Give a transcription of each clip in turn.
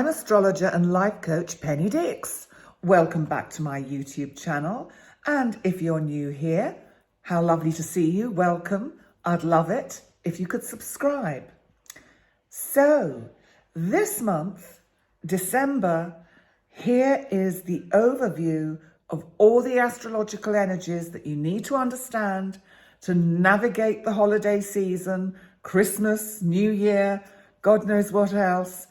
I'm astrologer and life coach Penny Dix. Welcome back to my YouTube channel. And if you're new here, how lovely to see you. Welcome. I'd love it if you could subscribe. So this month, December, here is the overview of all the astrological energies that you need to understand to navigate the holiday season, Christmas, New Year, God knows what else,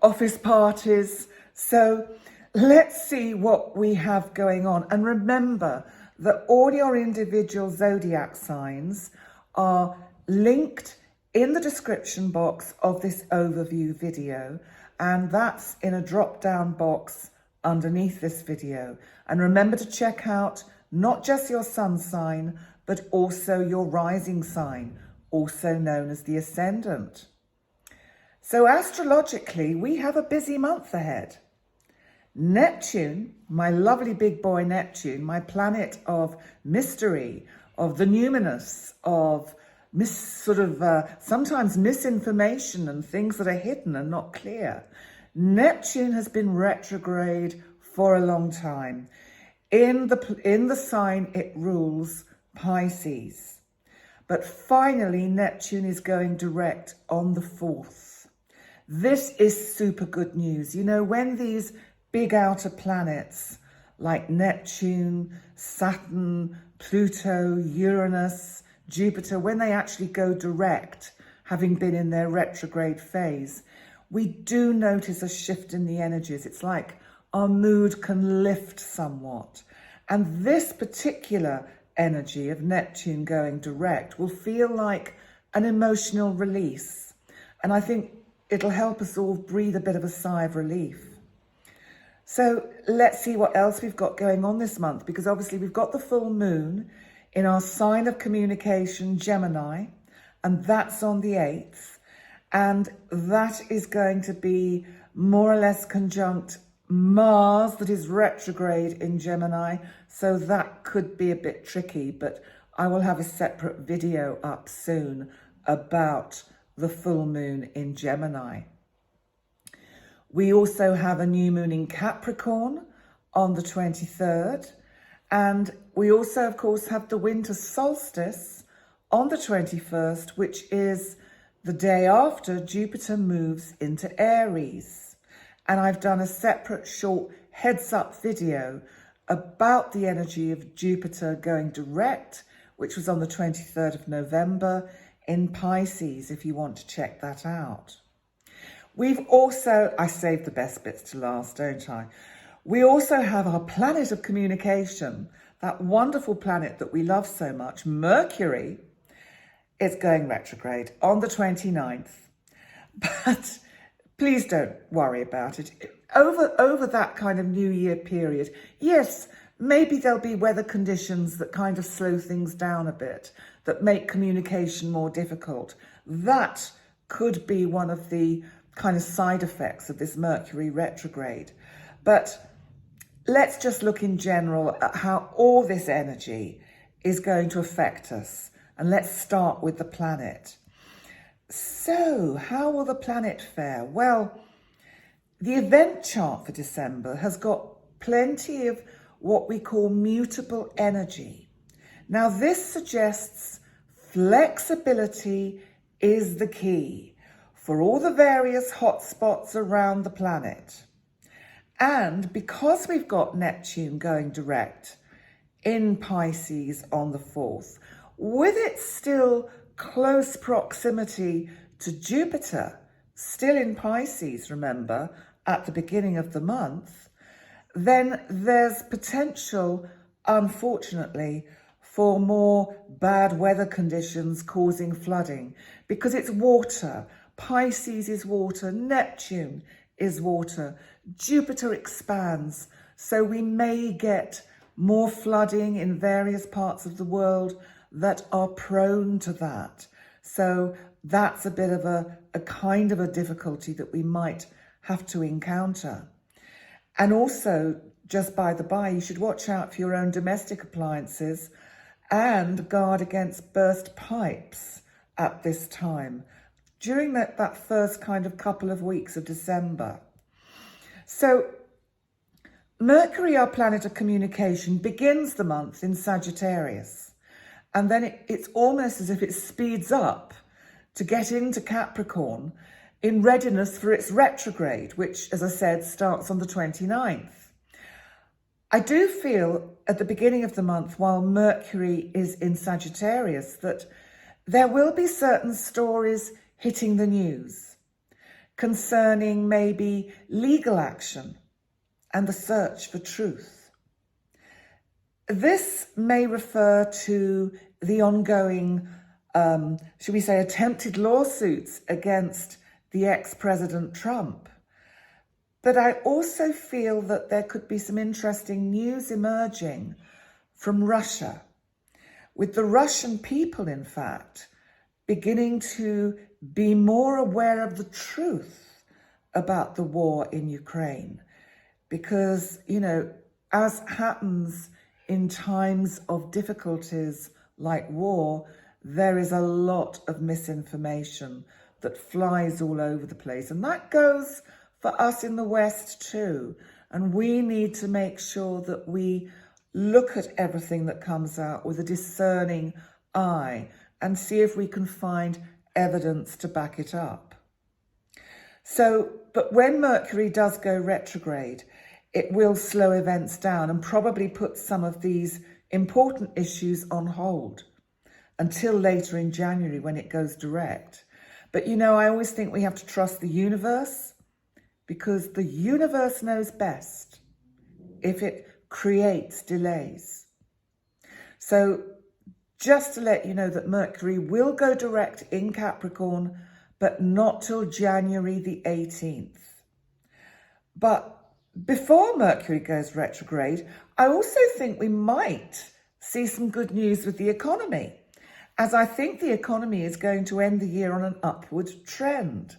office parties. So let's see what we have going on. And remember that all your individual zodiac signs are linked in the description box of this overview video. And that's in a drop-down box underneath this video. And remember to check out not just your sun sign, but also your rising sign, also known as the ascendant. So astrologically, we have a busy month ahead. Neptune, my lovely big boy Neptune, my planet of mystery, of the numinous, of sometimes misinformation and things that are hidden and not clear. Neptune has been retrograde for a long time. In the sign it rules, Pisces. But finally, Neptune is going direct on the 4th. This is super good news. You know, when these big outer planets like Neptune, Saturn, Pluto, Uranus, Jupiter, when they actually go direct, having been in their retrograde phase, we do notice a shift in the energies. It's like our mood can lift somewhat. And this particular energy of Neptune going direct will feel like an emotional release. And I think it'll help us all breathe a bit of a sigh of relief. So let's see what else we've got going on this month, because obviously we've got the full moon in our sign of communication, Gemini, and that's on the 8th. And that is going to be more or less conjunct Mars, that is retrograde in Gemini. So that could be a bit tricky, but I will have a separate video up soon about the full moon in Gemini. We also have a new moon in Capricorn on the 23rd. And we also, of course, have the winter solstice on the 21st, which is the day after Jupiter moves into Aries. And I've done a separate short heads up video about the energy of Jupiter going direct, which was on the 23rd of November in Pisces, if you want to check that out. We've also, I saved the best bits to last, don't I? We also have our planet of communication, that wonderful planet that we love so much, Mercury, is going retrograde on the 29th. But please don't worry about it. Over that kind of New Year period, yes, maybe there'll be weather conditions that kind of slow things down a bit, that make communication more difficult. That could be one of the kind of side effects of this Mercury retrograde. But let's just look in general at how all this energy is going to affect us. And let's start with the planet. So how will the planet fare? Well, the event chart for December has got plenty of what we call mutable energy. Now, this suggests flexibility is the key for all the various hotspots around the planet. And because we've got Neptune going direct in Pisces on the 4th, with its still close proximity to Jupiter, still in Pisces, remember, at the beginning of the month, then there's potential, unfortunately, for more bad weather conditions causing flooding, because it's water. Pisces is water, Neptune is water, Jupiter expands. So we may get more flooding in various parts of the world that are prone to that. So that's a bit of a kind of a difficulty that we might have to encounter. And also, just by the by, you should watch out for your own domestic appliances and guard against burst pipes at this time. during that first kind of couple of weeks of December. So Mercury, our planet of communication, begins the month in Sagittarius. And then it's almost as if it speeds up to get into Capricorn in readiness for its retrograde, which, as I said, starts on the 29th. I do feel at the beginning of the month, while Mercury is in Sagittarius, that there will be certain stories hitting the news concerning maybe legal action and the search for truth. This may refer to the ongoing, should we say, attempted lawsuits against the ex-President Trump. But I also feel that there could be some interesting news emerging from Russia, with the Russian people, in fact, beginning to be more aware of the truth about the war in Ukraine. Because, you know, as happens in times of difficulties like war, there is a lot of misinformation that flies all over the place. And that goes for us in the West too. And we need to make sure that we look at everything that comes out with a discerning eye and see if we can find evidence to back it up. So, but when Mercury does go retrograde, it will slow events down and probably put some of these important issues on hold until later in January when it goes direct. But, you know, I always think we have to trust the universe, because the universe knows best if it creates delays. So just to let you know that Mercury will go direct in Capricorn, but not till January the 18th. But before Mercury goes retrograde, I also think we might see some good news with the economy, as I think the economy is going to end the year on an upward trend,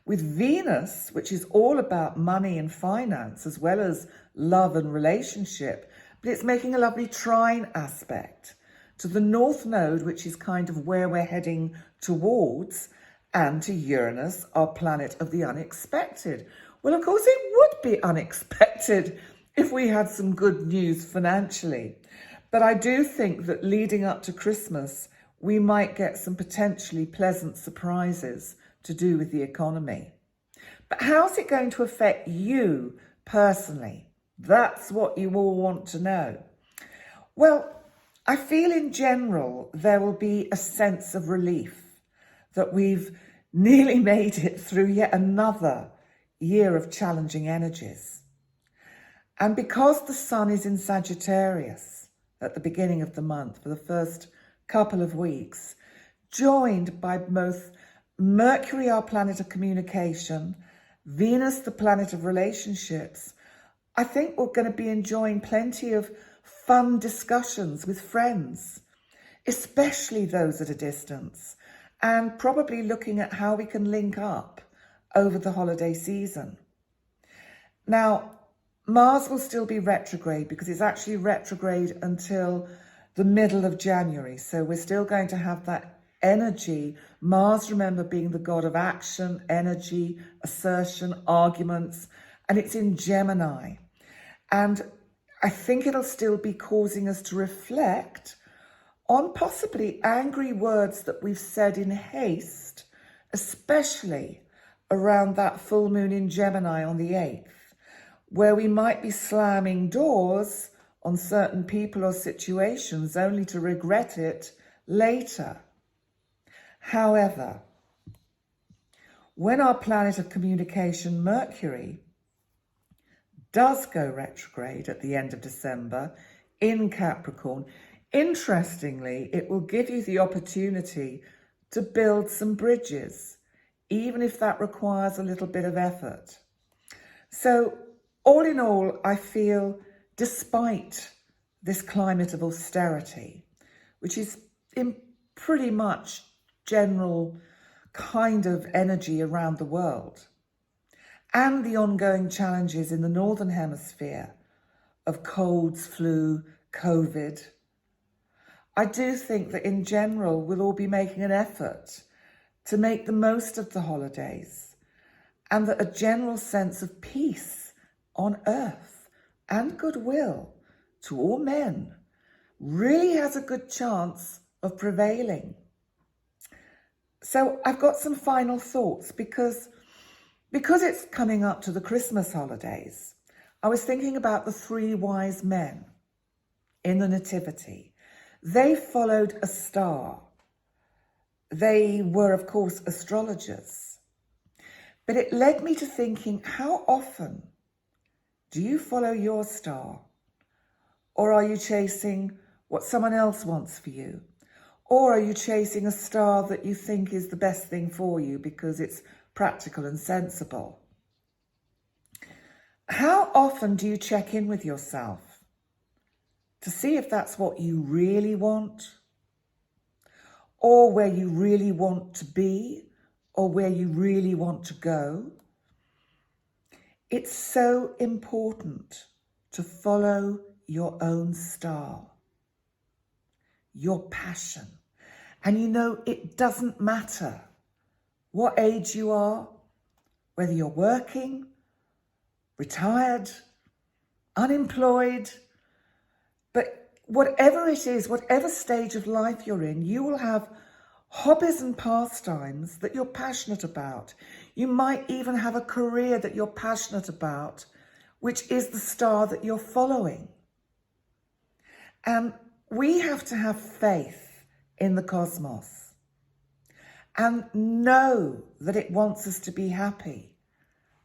with Venus, which is all about money and finance, as well as love and relationship, but it's making a lovely trine aspect to the North Node, which is kind of where we're heading towards, and to Uranus, our planet of the unexpected. Well, of course, it would be unexpected if we had some good news financially. But I do think that leading up to Christmas, we might get some potentially pleasant surprises to do with the economy. But how's it going to affect you personally? That's what you all want to know. Well, I feel in general there will be a sense of relief that we've nearly made it through yet another year of challenging energies. And because the sun is in Sagittarius at the beginning of the month for the first couple of weeks, joined by both Mercury, our planet of communication, Venus, the planet of relationships, I think we're going to be enjoying plenty of fun discussions with friends, especially those at a distance, and probably looking at how we can link up over the holiday season. Now, Mars will still be retrograde because it's actually retrograde until the middle of January. So we're still going to have that energy. Mars, remember, being the god of action, energy, assertion, arguments, and it's in Gemini. And I think it'll still be causing us to reflect on possibly angry words that we've said in haste, especially around that full moon in Gemini on the 8th, where we might be slamming doors on certain people or situations only to regret it later. However, when our planet of communication, Mercury, does go retrograde at the end of December in Capricorn, interestingly, it will give you the opportunity to build some bridges, even if that requires a little bit of effort. So all in all, I feel, despite this climate of austerity, which is in pretty much general kind of energy around the world, and the ongoing challenges in the Northern Hemisphere of colds, flu, COVID, I do think that in general, we'll all be making an effort to make the most of the holidays, and that a general sense of peace on earth and goodwill to all men really has a good chance of prevailing. So I've got some final thoughts because it's coming up to the Christmas holidays. I was thinking about the 3 wise men in the Nativity. They followed a star. They were, of course, astrologers. But it led me to thinking, how often do you follow your star? Or are you chasing what someone else wants for you? Or are you chasing a star that you think is the best thing for you because it's practical and sensible? How often do you check in with yourself to see if that's what you really want, or where you really want to be, or where you really want to go? It's so important to follow your own star, your passion. And you know, it doesn't matter what age you are, whether you're working, retired, unemployed, but whatever it is, whatever stage of life you're in, you will have hobbies and pastimes that you're passionate about. You might even have a career that you're passionate about, which is the star that you're following. And we have to have faith in the cosmos and know that it wants us to be happy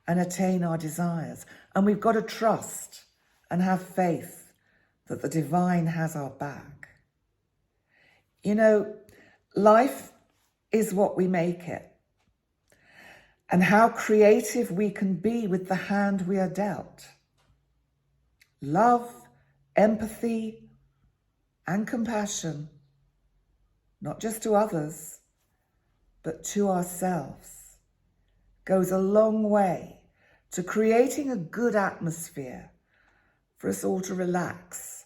and attain our desires. And we've got to trust and have faith that the divine has our back. You know, life is what we make it. And how creative we can be with the hand we are dealt. Love, empathy, and compassion, not just to others, but to ourselves, goes a long way to creating a good atmosphere for us all to relax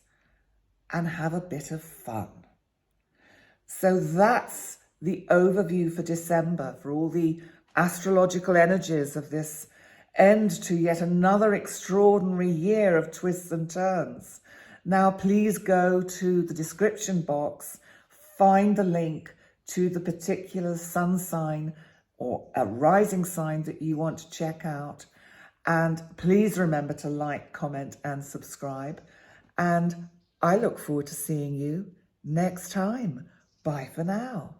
and have a bit of fun. So that's the overview for December, for all the astrological energies of this end to yet another extraordinary year of twists and turns. Now, please go to the description box, find the link to the particular sun sign or a rising sign that you want to check out. And please remember to like, comment, and subscribe. And I look forward to seeing you next time. Bye for now.